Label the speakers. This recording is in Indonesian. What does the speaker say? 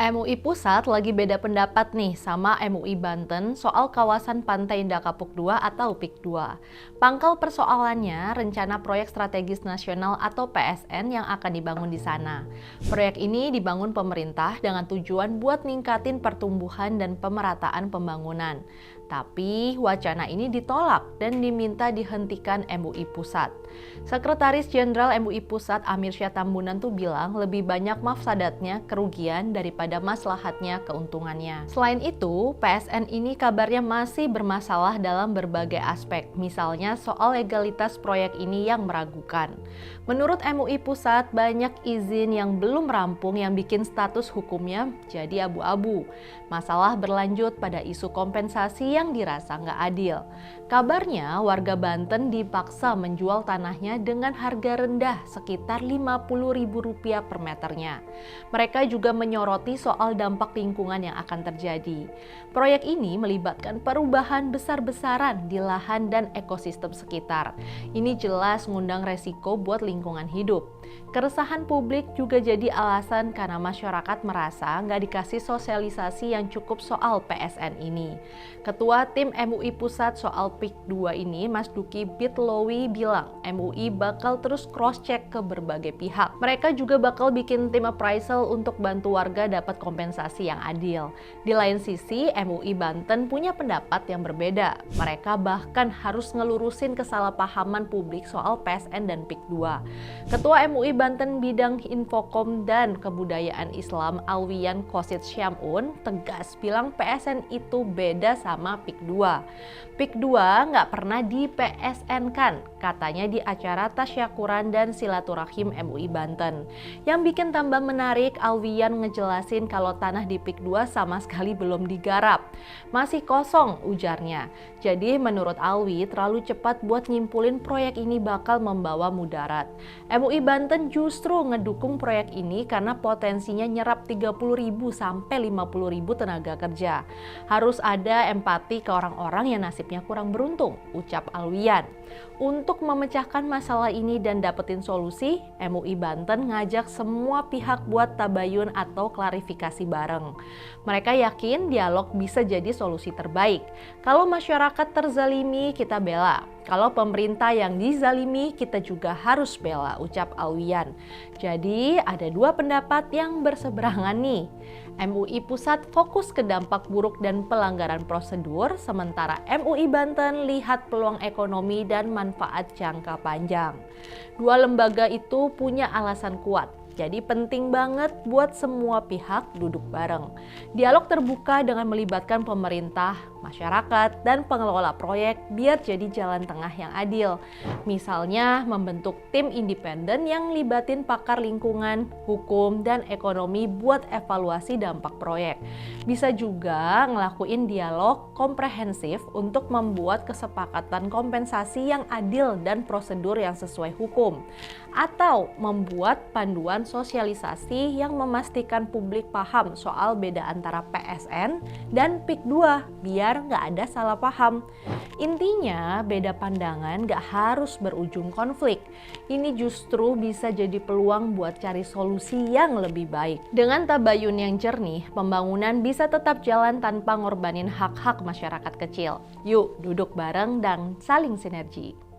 Speaker 1: MUI Pusat lagi beda pendapat nih sama MUI Banten soal kawasan Pantai Indah Kapuk 2 atau PIK 2. Pangkal persoalannya rencana proyek strategis nasional atau PSN yang akan dibangun di sana. Proyek ini dibangun pemerintah dengan tujuan buat ningkatin pertumbuhan dan pemerataan pembangunan. Tapi wacana ini ditolak dan diminta dihentikan MUI Pusat. Sekretaris Jenderal MUI Pusat Amir Syah Tambunan tuh bilang lebih banyak mafsadatnya kerugian daripada maslahatnya keuntungannya. Selain itu, PSN ini kabarnya masih bermasalah dalam berbagai aspek, misalnya soal legalitas proyek ini yang meragukan. Menurut MUI Pusat, banyak izin yang belum rampung yang bikin status hukumnya jadi abu-abu. Masalah berlanjut pada isu kompensasi yang dirasa nggak adil. Kabarnya warga Banten dipaksa menjual tanahnya dengan harga rendah sekitar Rp50.000 per meternya. Mereka juga menyoroti soal dampak lingkungan yang akan terjadi. Proyek ini melibatkan perubahan besar-besaran di lahan dan ekosistem sekitar. Ini jelas ngundang resiko buat lingkungan hidup. Keresahan publik juga jadi alasan karena masyarakat merasa nggak dikasih sosialisasi yang cukup soal PSN ini. Ketua Tim MUI Pusat soal PIK 2 ini, Mas Duki Bitlowi bilang MUI bakal terus cross-check ke berbagai pihak. Mereka juga bakal bikin tim appraisal untuk bantu warga dapat kompensasi yang adil. Di lain sisi, MUI Banten punya pendapat yang berbeda. Mereka bahkan harus ngelurusin kesalahpahaman publik soal PSN dan PIK 2. Ketua MUI Banten Bidang Infokom dan Kebudayaan Islam Alwian Kosit Syam'un tegas bilang PSN itu beda sama PIK 2. PIK 2 nggak pernah di PSN-kan, katanya di acara tasyakuran dan silaturahim MUI Banten. Yang bikin tambah menarik, Alwian ngejelasin kalau tanah di PIK 2 sama sekali belum digarap. Masih kosong, ujarnya. Jadi menurut Alwi terlalu cepat buat nyimpulin proyek ini bakal membawa mudarat. MUI Banten justru ngedukung proyek ini karena potensinya nyerap 30.000 sampai 50.000 tenaga kerja. Harus ada empati ke orang-orang yang nasibnya kurang beruntung, ucap Alwian. Untuk memecahkan masalah ini dan dapetin solusi, MUI Banten ngajak semua pihak buat tabayun atau klarifikasi bareng. Mereka yakin dialog bisa jadi solusi terbaik. Kalau masyarakat terzalimi, kita bela. Kalau pemerintah yang dizalimi, kita juga harus bela, ucap Alwian. Jadi ada dua pendapat yang berseberangan nih. MUI Pusat fokus ke dampak buruk dan pelanggaran prosedur, sementara MUI Banten lihat peluang ekonomi dan manfaat jangka panjang. Dua lembaga itu punya alasan kuat. Jadi penting banget buat semua pihak duduk bareng. Dialog terbuka dengan melibatkan pemerintah, masyarakat, dan pengelola proyek biar jadi jalan tengah yang adil. Misalnya membentuk tim independen yang libatin pakar lingkungan, hukum, dan ekonomi buat evaluasi dampak proyek. Bisa juga ngelakuin dialog komprehensif untuk membuat kesepakatan kompensasi yang adil dan prosedur yang sesuai hukum. Atau membuat panduan sosialisasi yang memastikan publik paham soal beda antara PSN dan PIK 2 biar nggak ada salah paham. Intinya beda pandangan nggak harus berujung konflik. Ini justru bisa jadi peluang buat cari solusi yang lebih baik. Dengan tabayun yang jernih, pembangunan bisa tetap jalan tanpa ngorbanin hak-hak masyarakat kecil. Yuk duduk bareng dan saling sinergi.